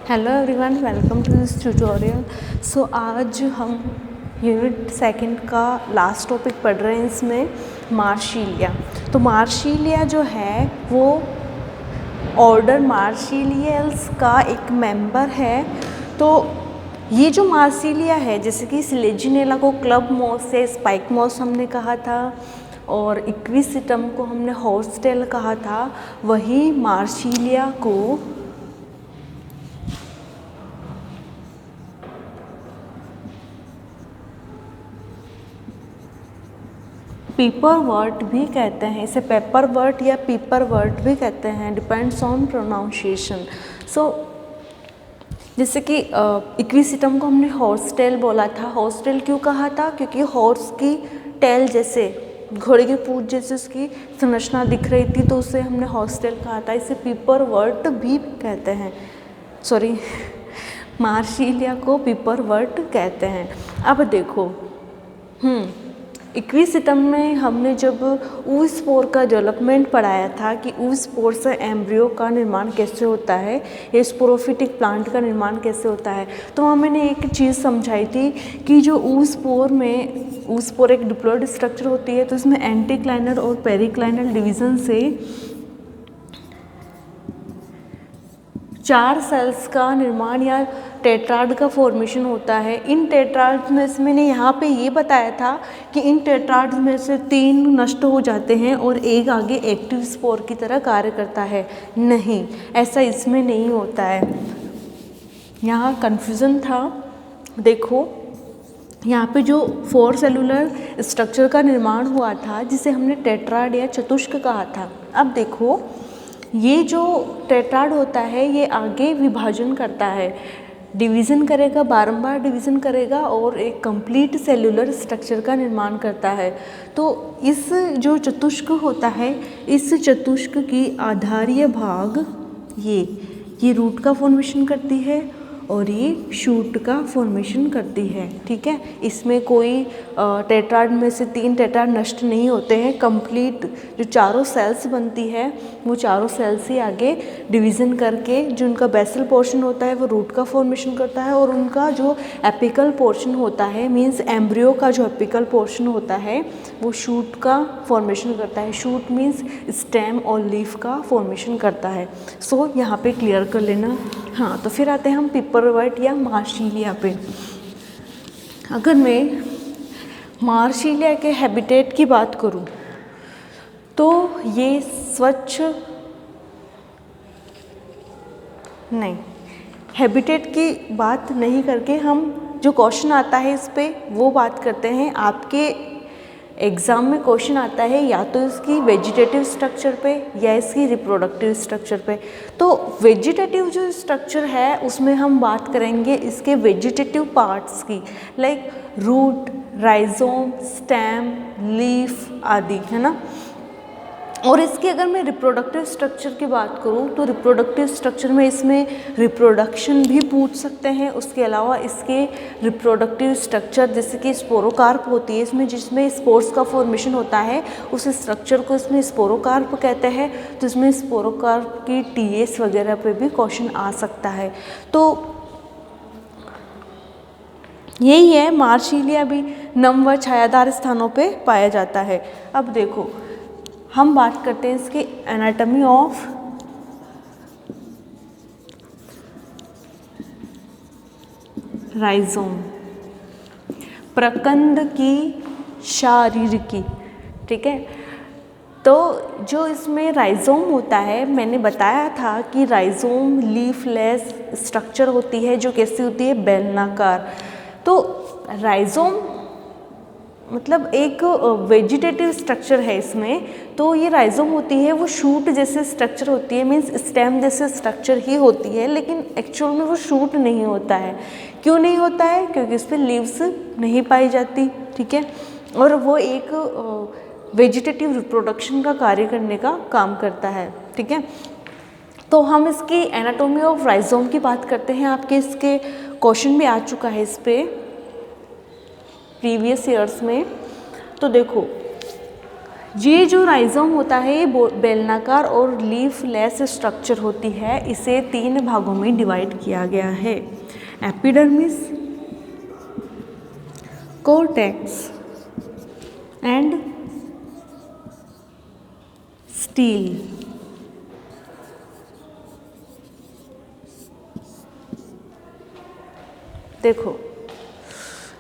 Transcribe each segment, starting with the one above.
Hello everyone, welcome to this tutorial. So आज हम unit second का लास्ट टॉपिक पढ़ रहे हैं। इसमें मार्शीलिया। तो मार्शीलिया जो है वो ऑर्डर मार्शीलियल्स का एक मेंबर है। तो ये जो मार्शीलिया है, जैसे कि सिलेजिनेला को क्लब मॉस से स्पाइक मॉस हमने कहा था और इक्विसिटम को हमने हॉर्सटेल कहा था, वही मार्शीलिया को पीपरवर्ट भी कहते हैं। इसे पेपरवर्ट या पीपरवर्ट भी कहते हैं, डिपेंड्स ऑन प्रोनाउंसिएशन। सो जैसे कि इक्विसिटम को हमने हॉर्सटेल बोला था। हॉर्सटेल क्यों कहा था? क्योंकि हॉर्स की टेल जैसे, घोड़े की पूंछ जैसे उसकी संरचना दिख रही थी, तो उसे हमने हॉर्सटेल कहा था। इसे पीपरवर्ट भी कहते हैं। सॉरी, मार्शीलिया को पीपरवर्ट कहते हैं। अब देखो, इक्विसिटम में हमने जब ऊस्पोर का डेवलपमेंट पढ़ाया था कि ऊस्पोर से एम्ब्रियो का निर्माण कैसे होता है, या स्पोरोफिटिक प्लांट का निर्माण कैसे होता है, तो वहाँ मैंने एक चीज़ समझाई थी कि जो ऊस्पोर एक डिप्लॉयड स्ट्रक्चर होती है, तो इसमें एंटीक्लाइनल और पेरिक्लाइनल डिवीज़न से 4 सेल्स का निर्माण या टेट्राड का फॉर्मेशन होता है। इन टेट्राड में से मैंने यहाँ पे ये बताया था कि इन टेट्राड में से 3 नष्ट हो जाते हैं और एक आगे एक्टिव स्पोर की तरह कार्य करता है। नहीं, ऐसा इसमें नहीं होता है। यहाँ कन्फ्यूज़न था। देखो, यहाँ पे जो 4 सेलुलर स्ट्रक्चर का निर्माण हुआ था, जिसे हमने टेट्राड या चतुष्क कहा था। अब देखो, ये जो टेट्राड होता है ये आगे विभाजन करता है, डिवीज़न करेगा, बारंबार डिवीज़न करेगा और एक कंप्लीट सेलुलर स्ट्रक्चर का निर्माण करता है। तो इस जो चतुष्क होता है, इस चतुष्क की आधारीय भाग ये रूट का फॉर्मेशन करती है और ये शूट का फॉर्मेशन करती है। ठीक है, इसमें कोई टेट्राड में से 3 टेट्राड नष्ट नहीं होते हैं। कंप्लीट जो चारों सेल्स बनती है, वो चारों सेल्स ही आगे डिवीज़न करके जो उनका बेसल पोर्शन होता है वो रूट का फॉर्मेशन करता है, और उनका जो एपिकल पोर्शन होता है, मीन्स एम्ब्रियो का जो एपिकल पोर्शन होता है, वो शूट का फॉर्मेशन करता है। शूट मीन्स स्टेम और लीफ का फॉर्मेशन करता है। सो यहाँ पे क्लियर कर लेना। हाँ, तो फिर आते हैं हम पीपरवर्ट या मार्शीलिया पे। अगर मैं मार्शीलिया के हैबिटेट की बात करूँ तो ये स्वच्छ नहीं, हैबिटेट की बात नहीं करके हम जो क्वेश्चन आता है इस पे वो बात करते हैं। आपके एग्ज़ाम में क्वेश्चन आता है या तो इसकी वेजिटेटिव स्ट्रक्चर पे या इसकी रिप्रोडक्टिव स्ट्रक्चर पे। तो वेजिटेटिव जो स्ट्रक्चर है उसमें हम बात करेंगे इसके वेजिटेटिव पार्ट्स की, like root, rhizome, stem, leaf आदि, है ना। और इसकी अगर मैं रिप्रोडक्टिव स्ट्रक्चर की बात करूं तो रिप्रोडक्टिव स्ट्रक्चर में इसमें रिप्रोडक्शन भी पूछ सकते हैं। उसके अलावा इसके रिप्रोडक्टिव स्ट्रक्चर जैसे कि स्पोरोकार्प होती है इसमें, जिसमें स्पोर्स का फॉर्मेशन होता है, उस स्ट्रक्चर को इसमें स्पोरोकार्प कहते हैं। तो इसमें स्पोरोकार्प की टीएस वगैरह पे भी क्वेश्चन आ सकता है। तो यही है, मार्शीलिया भी नम व छायादार स्थानों पे पाया जाता है। अब देखो, हम बात करते हैं इसके एनाटॉमी ऑफ राइजोम, प्रकंद की शारीरिकी। ठीक है, तो जो इसमें राइजोम होता है, मैंने बताया था कि राइजोम लीफलेस स्ट्रक्चर होती है जो कैसी होती है, बेलनाकार। तो राइजोम मतलब एक वेजिटेटिव स्ट्रक्चर है इसमें। तो ये राइजोम होती है वो शूट जैसे स्ट्रक्चर होती है, मीन्स स्टेम जैसे स्ट्रक्चर ही होती है, लेकिन एक्चुअल में वो शूट नहीं होता है। क्यों नहीं होता है? क्योंकि उस पर लीव्स नहीं पाई जाती। ठीक है, और वो एक वेजिटेटिव रिप्रोडक्शन का कार्य करने का काम करता है। ठीक है, तो हम इसकी एनाटॉमी ऑफ राइजोम की बात करते हैं। आपके इसके क्वेश्चन भी आ चुका है इस पर प्रीवियस ईयर्स में। तो देखो, ये जो राइजोम होता है ये बेलनाकार और लीफलेस स्ट्रक्चर होती है। इसे 3 भागों में डिवाइड किया गया है, एपिडर्मिस, कोर्टेक्स एंड स्टील। देखो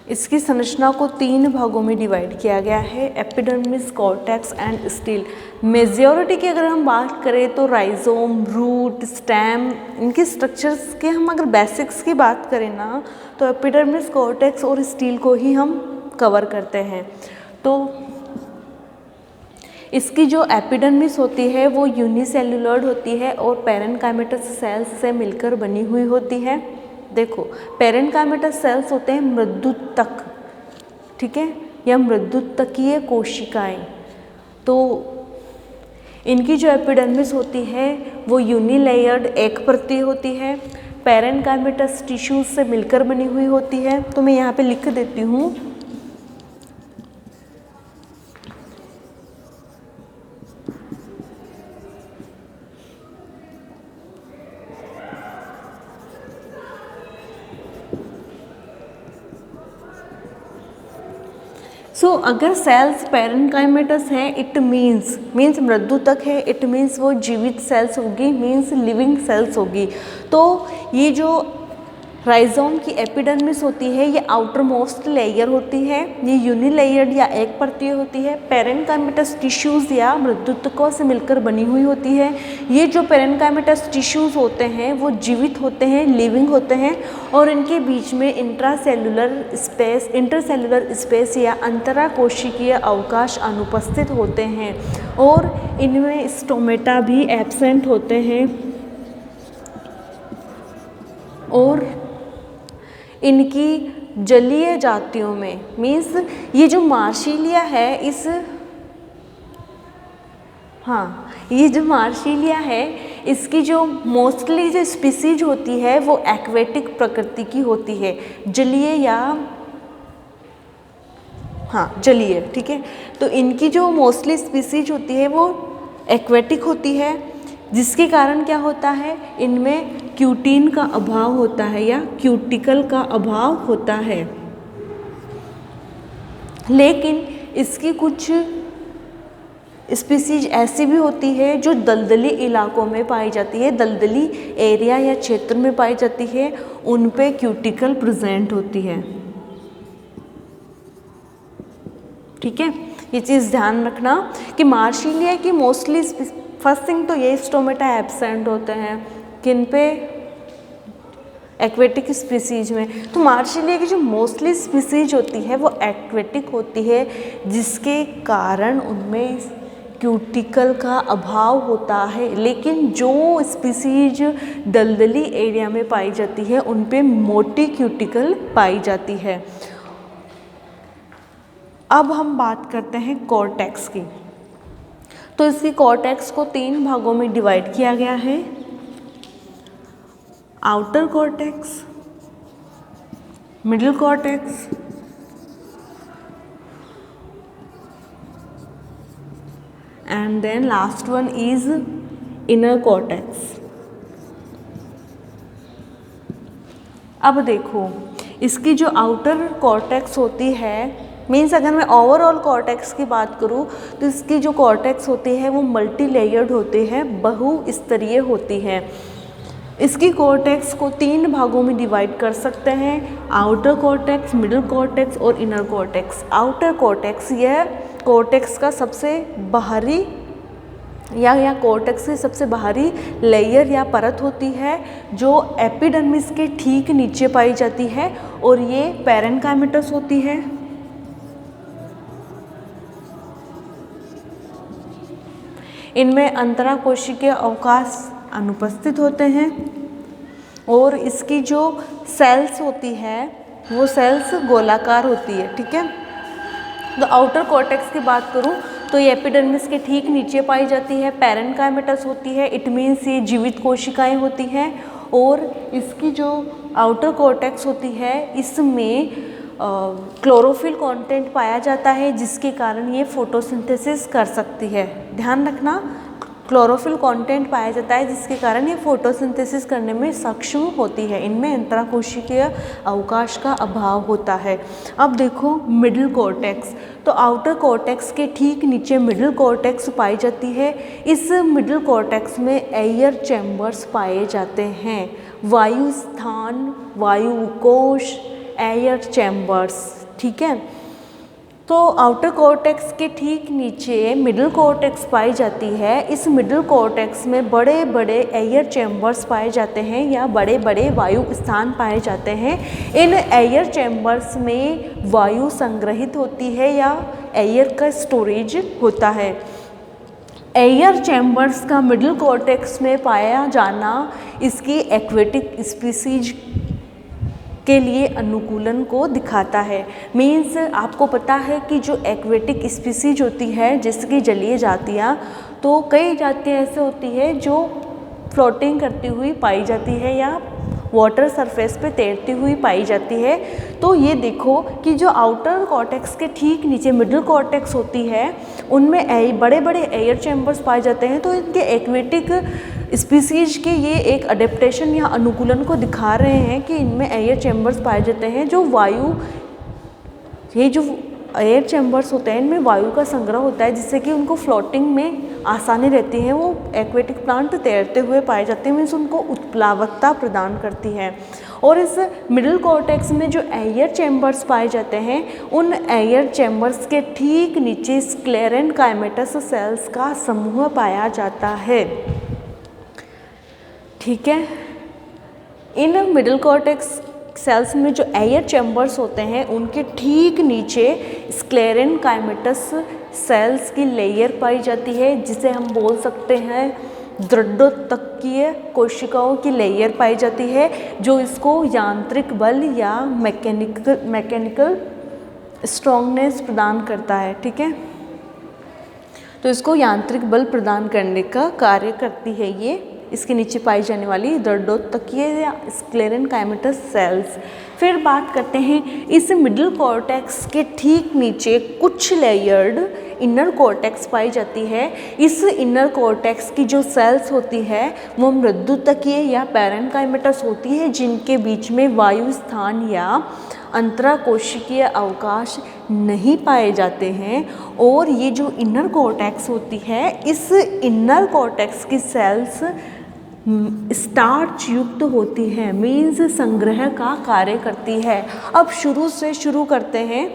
इसकी संरचना को 3 भागों में डिवाइड किया गया है, epidermis, cortex and steel. Majority की अगर हम बात करें तो राइजोम, रूट, स्टेम, इनके स्ट्रक्चर्स के हम अगर बेसिक्स की बात करें ना तो एपिडर्मिस, कॉर्टेक्स और स्टील को ही हम कवर करते हैं। तो इसकी जो एपिडर्मिस होती है वो यूनिसेल्युलर होती है और पैरेन्काइमेटस सेल्स से मिलकर बनी हुई होती है। देखो पैरेन्काइमेटस सेल्स होते हैं मृदुतक, ठीक है, या मृदुतकीय कोशिकाएं। तो इनकी जो एपिडर्मिस होती है वो यूनिलेयर्ड, एक परतीय होती है, पैरेन्काइमेटस टिश्यूज से मिलकर बनी हुई होती है। तो मैं यहाँ पे लिख देती हूँ, अगर सेल्स पैरेन्काइमेटस है इट मीन्स मृदुतक है, इट मीन्स वो जीवित सेल्स होगी, मीन्स लिविंग सेल्स होगी। तो ये जो राइजोम की एपिडर्मिस होती है ये आउटर मोस्ट लेयर होती है, ये यूनिलेयर्ड या एक परतीय होती है, पैरेन्काइमेटस टिश्यूज़ या मृदुतकों से मिलकर बनी हुई होती है। ये जो पैरेन्काइमेटस टिश्यूज़ होते हैं वो जीवित होते हैं, लिविंग होते हैं और इनके बीच में इंटरसेलुलर स्पेस या अंतराकोशिकीय अवकाश अनुपस्थित होते हैं और इनमें स्टोमेटा भी एब्सेंट होते हैं और इनकी जलीय जातियों में मीन्स ये जो मार्शीलिया है ये जो मार्शीलिया है इसकी जो मोस्टली जो स्पीसीज होती है वो एक्वेटिक प्रकृति की होती है, जलीय या जलीय, ठीक है। तो इनकी जो मोस्टली स्पीसीज होती है वो एक्वेटिक होती है, जिसके कारण क्या होता है, इनमें क्यूटीन का अभाव होता है या क्यूटिकल का अभाव होता है। लेकिन इसकी कुछ स्पीसीज ऐसी भी होती है जो दलदली इलाकों में पाई जाती है, दलदली एरिया या क्षेत्र में पाई जाती है, उन पे क्यूटिकल प्रेजेंट होती है, ठीक है। ये चीज़ ध्यान रखना कि मार्शीलिया की मोस्टली फर्स्ट थिंग तो ये स्टोमेटा एब्सेंट होते हैं किन पे, एक्वेटिक स्पीसीज में। तो मार्शीलिया की जो मोस्टली स्पीसीज होती है वो एक्वेटिक होती है, जिसके कारण उनमें क्यूटिकल का अभाव होता है। लेकिन जो स्पीसीज दलदली एरिया में पाई जाती है उन पे मोटी क्यूटिकल पाई जाती है। अब हम बात करते हैं कॉर्टेक्स की। तो इसकी कॉर्टेक्स को 3 भागों में डिवाइड किया गया है, outer cortex, middle cortex and then last one is inner cortex. अब देखो इसकी जो आउटर कॉर्टेक्स होती है, मीन्स अगर मैं ओवरऑल कॉर्टेक्स की बात करूँ तो इसकी जो कॉर्टेक्स होती है वो मल्टी लेयर्ड होती है, बहुस्तरीय होती है। इसकी कॉर्टेक्स को 3 भागों में डिवाइड कर सकते हैं, आउटर कॉर्टेक्स, मिडिल कॉर्टेक्स और इनर कॉर्टेक्स। आउटर कॉर्टेक्स यह कॉर्टेक्स का सबसे बाहरी या कॉर्टेक्स की सबसे बाहरी लेयर या परत होती है जो एपिडर्मिस के ठीक नीचे पाई जाती है और ये पैरेन्काइमेटस होती है। इनमें अंतराकोशिकीय अवकाश अनुपस्थित होते हैं और इसकी जो सेल्स होती है वो सेल्स गोलाकार होती है, ठीक है। तो आउटर कॉर्टेक्स की बात करूं तो ये एपिडर्मिस के ठीक नीचे पाई जाती है, पैरेन्काइमेटस होती है, इट मीन्स ये जीवित कोशिकाएं होती हैं और इसकी जो आउटर कॉर्टेक्स होती है इसमें क्लोरोफिल कंटेंट पाया जाता है, जिसके कारण ये फोटोसिंथेसिस कर सकती है। ध्यान रखना, क्लोरोफिल कंटेंट पाया जाता है जिसके कारण ये फोटोसिंथेसिस करने में सक्षम होती है। इनमें अंतराकोशिकीय अवकाश का अभाव होता है। अब देखो मिडिल कॉर्टेक्स, तो आउटर कॉर्टेक्स के ठीक नीचे मिडिल कॉर्टेक्स पाई जाती है। इस मिडिल कॉर्टेक्स में एयर चैम्बर्स पाए जाते हैं, वायु स्थान, वायु कोश, एयर चैम्बर्स। ठीक है, तो आउटर कॉर्टेक्स के ठीक नीचे मिडिल कॉर्टेक्स पाई जाती है। इस मिडिल कॉर्टेक्स में बड़े बड़े एयर चैम्बर्स पाए जाते हैं या बड़े बड़े वायु स्थान पाए जाते हैं। इन एयर चैम्बर्स में वायु संग्रहित होती है या एयर का स्टोरेज होता है। एयर चैम्बर्स का मिडिल कॉर्टेक्स में पाया जाना इसकी एक्वेटिक स्पीसीज के लिए अनुकूलन को दिखाता है। मीन्स आपको पता है कि जो एक्वेटिक स्पीसीज होती है, जैसे कि जलीय जातियाँ, तो कई जातियाँ ऐसे होती है जो फ्लोटिंग करती हुई पाई जाती है या वाटर सरफेस पे तैरती हुई पाई जाती है। तो ये देखो कि जो आउटर कॉर्टेक्स के ठीक नीचे मिडिल कॉर्टेक्स होती है, उनमें बड़े बड़े एयर चैम्बर्स पाए जाते हैं। तो इनके एक्वेटिक स्पीसीज के ये एक अडेप्टेशन या अनुकूलन को दिखा रहे हैं कि इनमें एयर चैम्बर्स पाए जाते हैं जो वायु, ये जो एयर चैम्बर्स होते हैं इनमें वायु का संग्रह होता है, जिससे कि उनको फ्लोटिंग में आसानी रहती है। वो एक्वेटिक प्लांट तैरते हुए पाए जाते हैं, मीन्स उनको उत्प्लावकता प्रदान करती है। और इस मिडिल कॉर्टेक्स में जो एयर चैम्बर्स पाए जाते हैं, उन एयर चैम्बर्स के ठीक नीचे स्क्लेरेनकाइमेटस सेल्स का समूह पाया जाता है। ठीक है, इन मिडिल कॉर्टेक्स सेल्स में जो एयर चैम्बर्स होते हैं उनके ठीक नीचे स्क्लेरेनकाइमेटस सेल्स की लेयर पाई जाती है, जिसे हम बोल सकते हैं दृढ़ोत्तकीय कोशिकाओं की लेयर पाई जाती है, जो इसको यांत्रिक बल या मैकेनिकल स्ट्रॉन्गनेस प्रदान करता है। ठीक है, तो इसको यांत्रिक बल प्रदान करने का कार्य करती है ये इसके नीचे पाई जाने वाली दृढ़ोत्तकीय या स्क्लेरेनकाइमेटस सेल्स। फिर बात करते हैं इस मिडिल कॉर्टेक्स के ठीक नीचे कुछ लेयर्ड इनर कॉर्टेक्स पाई जाती है। इस इनर कॉर्टेक्स की जो सेल्स होती है वो मृदुतकीय या पैरेन्काइमेटस होती है, जिनके बीच में वायु स्थान या अंतराकोशिकीय अवकाश नहीं पाए जाते हैं। और ये जो इनर कॉर्टेक्स होती है, इस इनर कॉर्टेक्स की सेल्स स्टार्च युक्त होती है, मीन्स संग्रह का कार्य करती है। अब शुरू से शुरू करते हैं।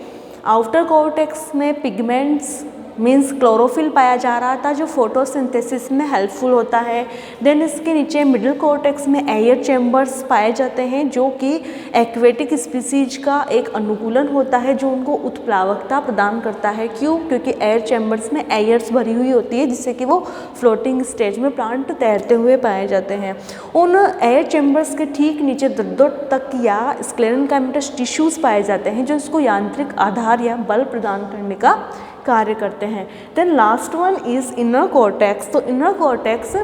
आउटर कॉर्टेक्स में पिगमेंट्स मीन्स क्लोरोफिल पाया जा रहा था, जो फोटोसिंथेसिस में हेल्पफुल होता है। देन इसके नीचे मिडिल कॉर्टेक्स में एयर चैम्बर्स पाए जाते हैं, जो कि एक्वेटिक स्पीसीज का एक अनुकूलन होता है, जो उनको उत्प्लावकता प्रदान करता है। क्यों? क्योंकि एयर चैम्बर्स में एयर्स भरी हुई होती है, जिससे कि वो फ्लोटिंग स्टेज में प्लांट तैरते हुए पाए जाते हैं। उन एयर चैम्बर्स के ठीक नीचे दृढ़ोत्तक या स्क्लेरेनकाइमेटस टिश्यूज पाए जाते हैं, जो इसको यांत्रिक आधार या बल प्रदान करने का कार्य करते हैं। Then last one is inner cortex. तो इनर कॉर्टेक्स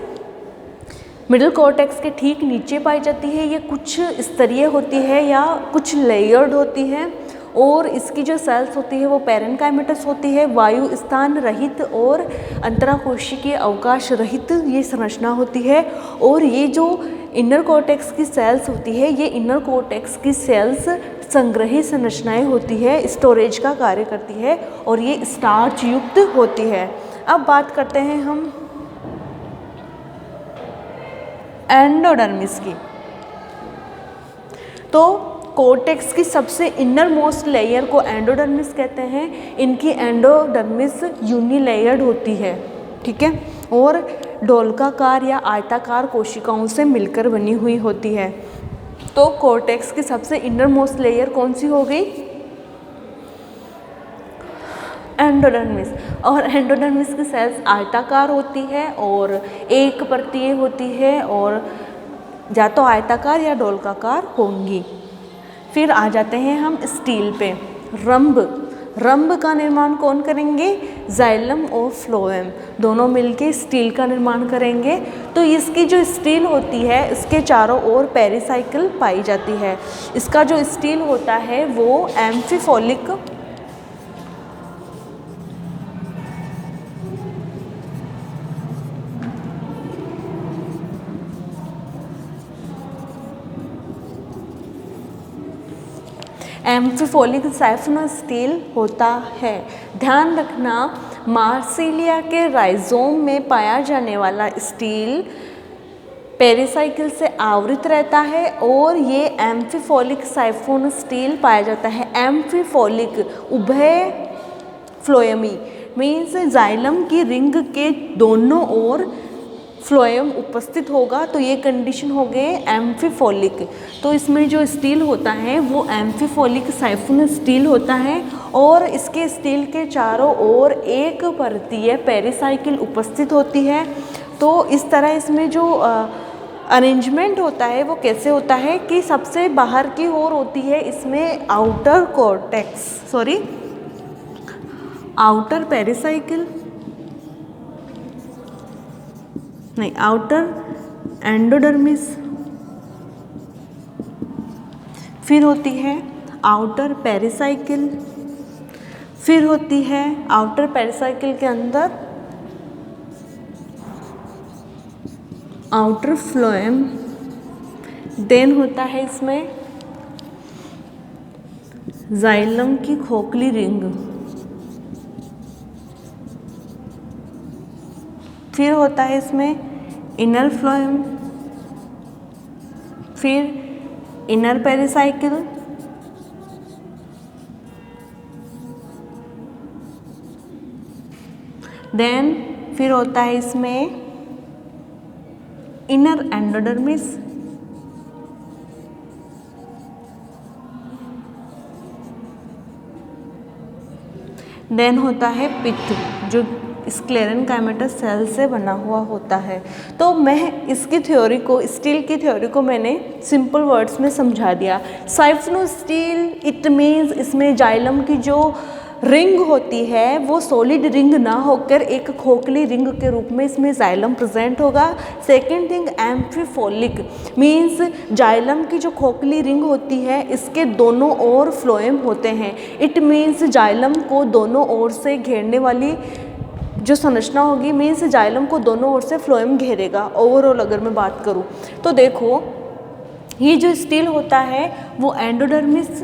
मिडिल कॉर्टेक्स के ठीक नीचे पाई जाती है। ये कुछ स्तरीय होती है या कुछ लेयर्ड होती है, और इसकी जो सेल्स होती है वो पैरेन्काइमेटस होती है। वायु स्थान रहित और अंतराकोशिकीय अवकाश रहित ये संरचना होती है। और ये जो इनर कॉर्टेक्स की सेल्स होती है, ये इनर कॉर्टेक्स की सेल्स संग्रही संरचनाएं होती है, स्टोरेज का कार्य करती है, और ये स्टार्च युक्त होती है। अब बात करते हैं हम एंडोडर्मिस की। तो कॉर्टेक्स की सबसे इनर मोस्ट लेयर को एंडोडर्मिस कहते हैं। इनकी एंडोडर्मिस यूनिलेयर्ड होती है, ठीक है, और डोलकाकार या आयताकार कोशिकाओं से मिलकर बनी हुई होती है। तो कॉर्टेक्स की सबसे इनर मोस्ट लेयर कौन सी हो गई? एंडोडर्मिस। और एंडोडर्मिस की सेल्स आयताकार होती है और एक परतीय होती है, और या तो आयताकार या डोलकाकार होंगी। फिर आ जाते हैं हम स्टील पे। रंभ रंभ का निर्माण कौन करेंगे? जाइलम और फ्लोएम दोनों मिलके स्टील का निर्माण करेंगे। तो इसकी जो स्टील होती है इसके चारों ओर पेरिसाइकिल पाई जाती है। इसका जो स्टील होता है वो एम्फीफोलिक साइफोन स्टील होता है। ध्यान रखना, मार्सिलिया के राइजोम में पाया जाने वाला स्टील पेरिसाइकिल से आवृत रहता है और ये एम्फीफोलिक साइफोन स्टील पाया जाता है। एम्फीफोलिक उभय फ्लोएमी मीन्स जाइलम की रिंग के दोनों ओर फ्लोएम उपस्थित होगा, तो ये कंडीशन हो गए एम्फीफोलिक। तो इसमें जो स्टील होता है वो एम्फीफोलिक साइफोन स्टील होता है और इसके स्टील के चारों ओर एक परतीय पेरिसाइकिल उपस्थित होती है। तो इस तरह इसमें जो अरेंजमेंट होता है वो कैसे होता है कि सबसे बाहर की ओर होती है इसमें आउटर पेरिसाइकिल नहीं, आउटर एंडोडर्मिस, फिर होती है आउटर पेरिसाइकिल, फिर होती है आउटर पेरिसाइकिल के अंदर आउटर फ्लोएम, देन होता है इसमें जाइलम की खोखली रिंग, फिर होता है इसमें इनर फ्लोएम, फिर इनर पेरिसाइकिल, देन फिर होता है इसमें इनर एंडोडर्मिस, देन होता है पित्त जो स्क्लेरेनकाइमेटस सेल से बना हुआ होता है। तो मैं इसकी थ्योरी को, स्टील की थ्योरी को मैंने सिंपल वर्ड्स में समझा दिया। साइफोन स्टील इट मीन्स इसमें जाइलम की जो रिंग होती है वो सॉलिड रिंग ना होकर एक खोखली रिंग के रूप में इसमें जाइलम प्रेजेंट होगा। सेकेंड थिंग एम्फीफोलिक मीन्स जाइलम की जो खोखली रिंग होती है इसके दोनों ओर फ्लोएम होते हैं। इट मीन्स जाइलम को दोनों ओर से घेरने वाली जो संरचना होगी, मीन्स जाइलम को दोनों ओर से फ्लोएम घेरेगा। ओवरऑल अगर मैं बात करूँ तो देखो ये जो स्टील होता है वो एंडोडर्मिस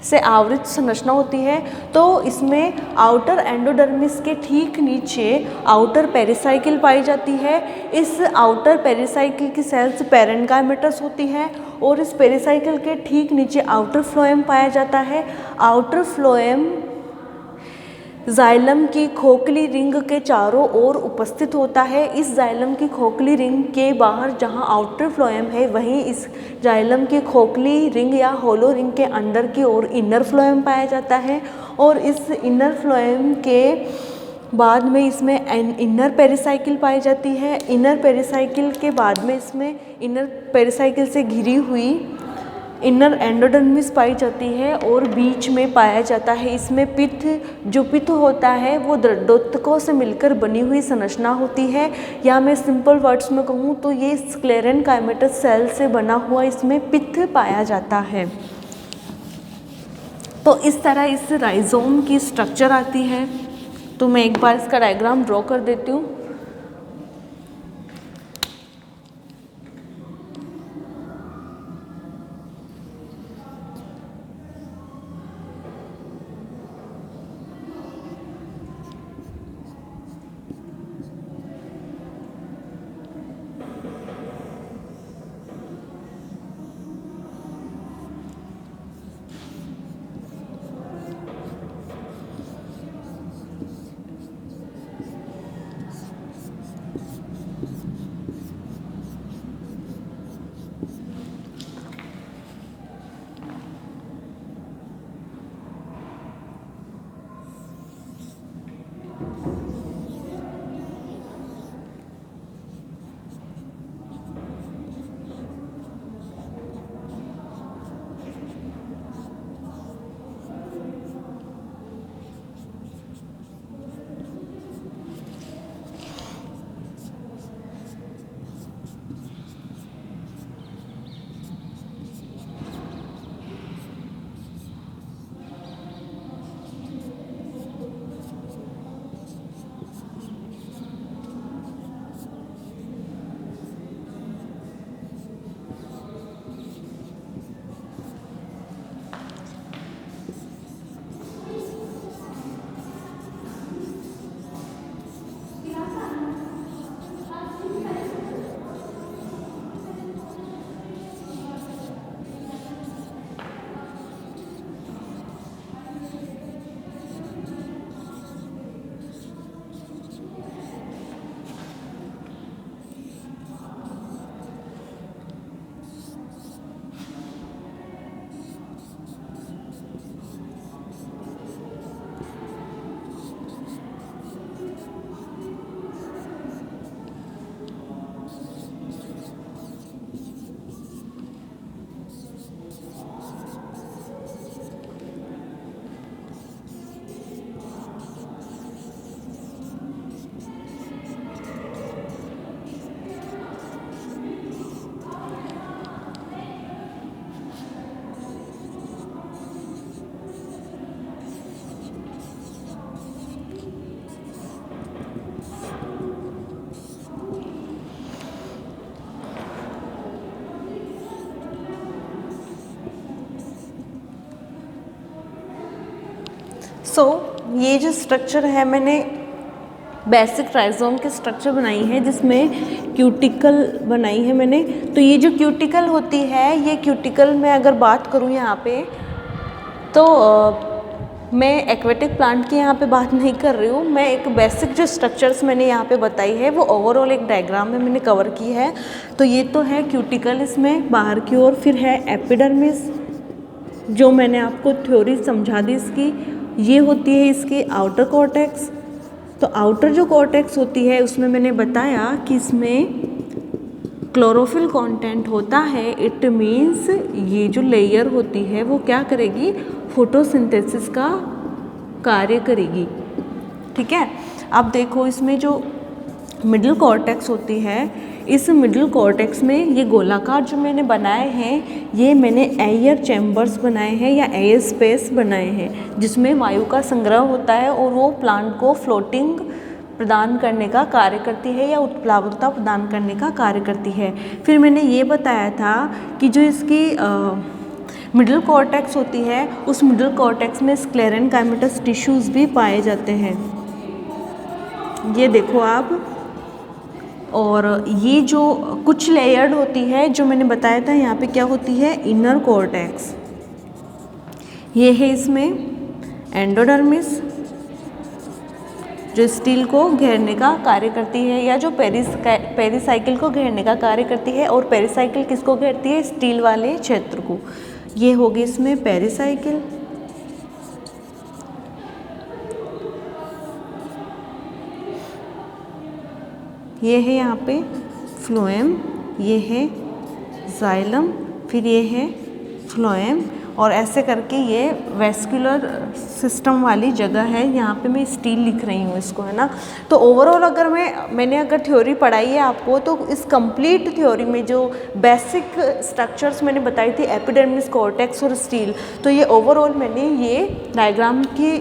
से आवृत संरचना होती है। तो इसमें आउटर एंडोडर्मिस के ठीक नीचे आउटर पेरिसाइकिल पाई जाती है। इस आउटर पेरिसाइकिल की सेल्स पेरेन्काइमेटस होती है और इस पेरिसाइकिल के ठीक नीचे आउटर फ्लोएम पाया जाता है। आउटर फ्लोएम जाइलम की खोखली रिंग के चारों ओर उपस्थित होता है। इस जाइलम की खोखली रिंग के बाहर जहां आउटर फ्लोएम है वहीं इस जाइलम की खोखली रिंग या होलो रिंग के अंदर की ओर इनर फ्लोएम पाया जाता है और इस इनर फ्लोएम के बाद में इसमें इनर पेरिसाइकिल पाई जाती है। इनर पेरिसाइकिल के बाद में इसमें इनर पेरिसाइकिल से घिरी हुई इनर एंडोडर्मिस पाई जाती है और बीच में पाया जाता है इसमें पित्त। जो पित्त होता है वो दृढ़ोत्तकों से मिलकर बनी हुई संरचना होती है, या मैं सिंपल वर्ड्स में कहूँ तो ये स्क्लेरेनकाइमेटस सेल से बना हुआ इसमें पित्त पाया जाता है। तो इस तरह इस राइजोम की स्ट्रक्चर आती है। तो मैं एक बार इसका डायग्राम ड्रॉ कर देती हूँ। ये जो स्ट्रक्चर है, मैंने बेसिक राइजोम के स्ट्रक्चर बनाई है जिसमें क्यूटिकल बनाई है मैंने। तो ये जो क्यूटिकल होती है, ये क्यूटिकल में अगर बात करूँ यहाँ पे, तो मैं एक्वेटिक प्लांट की यहाँ पे बात नहीं कर रही हूँ। मैं एक बेसिक जो स्ट्रक्चर्स मैंने यहाँ पे बताई है वो ओवरऑल एक डायग्राम में मैंने कवर की है। तो ये तो है क्यूटिकल इसमें बाहर की ओर, फिर है एपिडर्मिस जो मैंने आपको थ्योरी समझा दी इसकी। ये होती है इसकी आउटर कॉर्टेक्स। तो आउटर जो कॉर्टेक्स होती है उसमें मैंने बताया कि इसमें क्लोरोफिल कंटेंट होता है। इट मीन्स ये जो लेयर होती है वो क्या करेगी, फोटोसिंथेसिस का कार्य करेगी। ठीक है, अब देखो इसमें जो मिडिल कॉर्टेक्स होती है, इस मिडिल कॉर्टेक्स में ये गोलाकार जो मैंने बनाए हैं, ये मैंने एयर चैम्बर्स बनाए हैं या एयर स्पेस बनाए हैं जिसमें वायु का संग्रह होता है और वो प्लांट को फ्लोटिंग प्रदान करने का कार्य करती है या उत्प्लावकता प्रदान करने का कार्य करती है। फिर मैंने ये बताया था कि जो इसकी मिडिल कॉर्टेक्स होती है, उस मिडिल कॉर्टेक्स में स्क्लेरेनकाइमेटस टिश्यूज़ भी पाए जाते हैं। ये देखो आप। और ये जो कुछ लेयर्ड होती है जो मैंने बताया था, यहाँ पे क्या होती है, इनर कॉर्टेक्स। ये है इसमें एंडोडर्मिस जो स्टील को घेरने का कार्य करती है या जो पेरिसाइकिल को घेरने का कार्य करती है। और पेरिसाइकिल किसको घेरती है, स्टील वाले क्षेत्र को। ये होगी इसमें पेरिसाइकिल। ये है यहाँ पे फ्लोएम, ये है जाइलम, फिर ये है फ्लोएम, और ऐसे करके ये वेस्कुलर सिस्टम वाली जगह है। यहाँ पे मैं स्टील लिख रही हूँ इसको, है ना। तो ओवरऑल अगर मैंने अगर थ्योरी पढ़ाई है आपको, तो इस कंप्लीट थ्योरी में जो बेसिक स्ट्रक्चर्स मैंने बताई थी, एपिडर्मिस, कॉर्टेक्स और स्टील, तो ये ओवरऑल मैंने ये डायग्राम की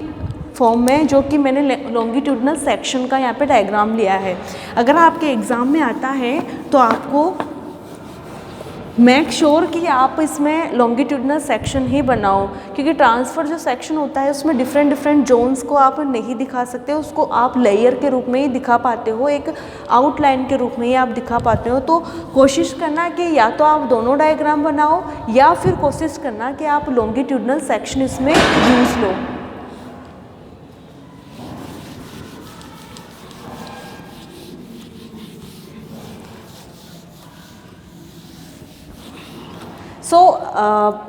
फॉर्म में, जो कि मैंने लॉन्गिट्यूडनल सेक्शन का यहाँ पे डायग्राम लिया है। अगर आपके एग्ज़ाम में आता है तो आपको मेक श्योर कि आप इसमें लॉन्गिट्यूडनल सेक्शन ही बनाओ, क्योंकि ट्रांसफ़र जो सेक्शन होता है उसमें डिफरेंट जोन्स को आप नहीं दिखा सकते, उसको आप लेयर के रूप में ही दिखा पाते हो, एक आउटलाइन के रूप में ही आप दिखा पाते हो। तो कोशिश करना कि या तो आप दोनों डायग्राम बनाओ या फिर कोशिश करना कि आप लॉन्गिट्यूडनल सेक्शन इसमें यूज़ लो।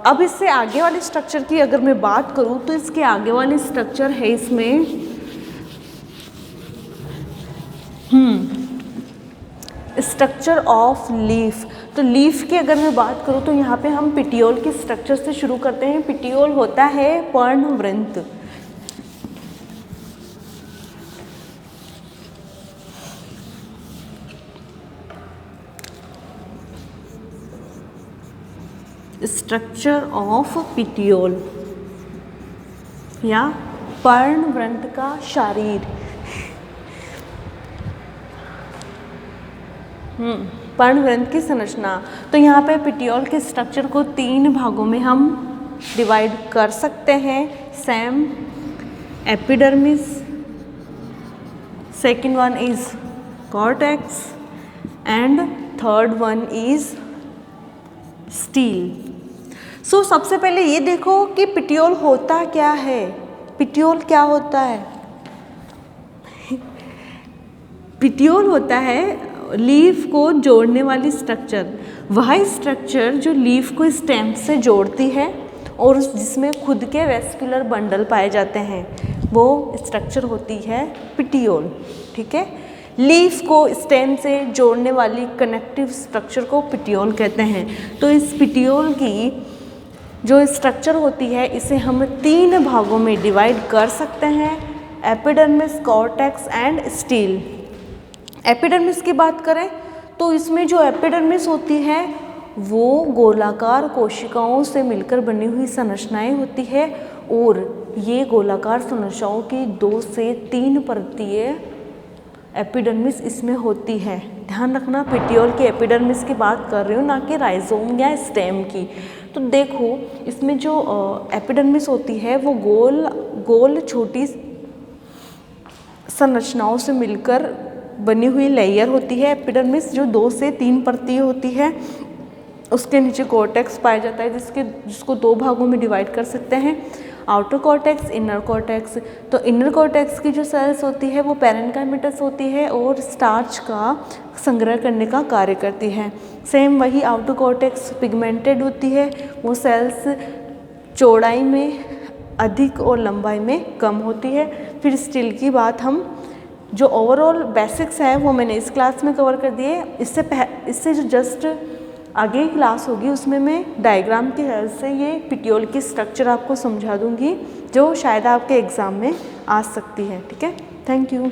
अब इससे आगे वाले स्ट्रक्चर की अगर मैं बात करूँ, तो इसके आगे वाले स्ट्रक्चर है इसमें स्ट्रक्चर ऑफ लीफ। तो लीफ की अगर मैं बात करूँ तो यहाँ पे हम पिटियोल के स्ट्रक्चर से शुरू करते हैं। पिटियोल होता है पर्णवृंत। स्ट्रक्चर ऑफ पिटियोल या पर्णवृंत का शरीर। पर्णवृंत की संरचना। तो यहाँ पे पिटियोल के स्ट्रक्चर को 3 भागों में हम डिवाइड कर सकते हैं। Same epidermis, second one is cortex and third one is steel. So सबसे पहले ये देखो कि पिटियोल होता क्या है। पिटियोल क्या होता है? पिटियोल होता है लीफ को जोड़ने वाली स्ट्रक्चर, वह स्ट्रक्चर जो लीफ को स्टेम से जोड़ती है और जिसमें खुद के वेस्कुलर बंडल पाए जाते हैं, वो स्ट्रक्चर होती है पिटियोल। ठीक है, लीफ को स्टेम से जोड़ने वाली कनेक्टिव स्ट्रक्चर को पिटियोल कहते हैं। तो इस पिटियोल की जो स्ट्रक्चर होती है, इसे हम 3 भागों में डिवाइड कर सकते हैं, epidermis, cortex and steel. Epidermis की बात करें तो इसमें जो एपिडर्मिस होती है वो गोलाकार कोशिकाओं से मिलकर बनी हुई संरचनाएं होती है, और ये गोलाकार संरचनाओं की 2 से 3 परतीय एपिडर्मिस इसमें होती है। ध्यान रखना पेटियोल की एपिडर्मिस की बात कर रही हूँ, ना कि राइजोम या स्टेम की। तो देखो इसमें जो एपिडर्मिस होती है वो गोल गोल छोटी संरचनाओं से मिलकर बनी हुई लेयर होती है एपिडर्मिस, जो 2 से 3 परतें होती है। उसके नीचे कॉर्टेक्स पाया जाता है जिसको 2 भागों में डिवाइड कर सकते हैं, आउटर कॉर्टेक्स, इनर कॉर्टेक्स। तो इनर कॉर्टेक्स की जो सेल्स होती है वो पैरेन्काइमेटस होती है और स्टार्च का संग्रह करने का कार्य करती है। सेम वही आउटर कॉर्टेक्स पिगमेंटेड होती है, वो सेल्स चौड़ाई में अधिक और लंबाई में कम होती है। फिर स्टिल की बात हम जो ओवरऑल बेसिक्स है वो मैंने इस क्लास में कवर कर दिए। इससे जो जस्ट आगे की क्लास होगी उसमें मैं डायग्राम की हेल्प से ये पेटियोल की स्ट्रक्चर आपको समझा दूंगी, जो शायद आपके एग्ज़ाम में आ सकती है। ठीक है, थैंक यू।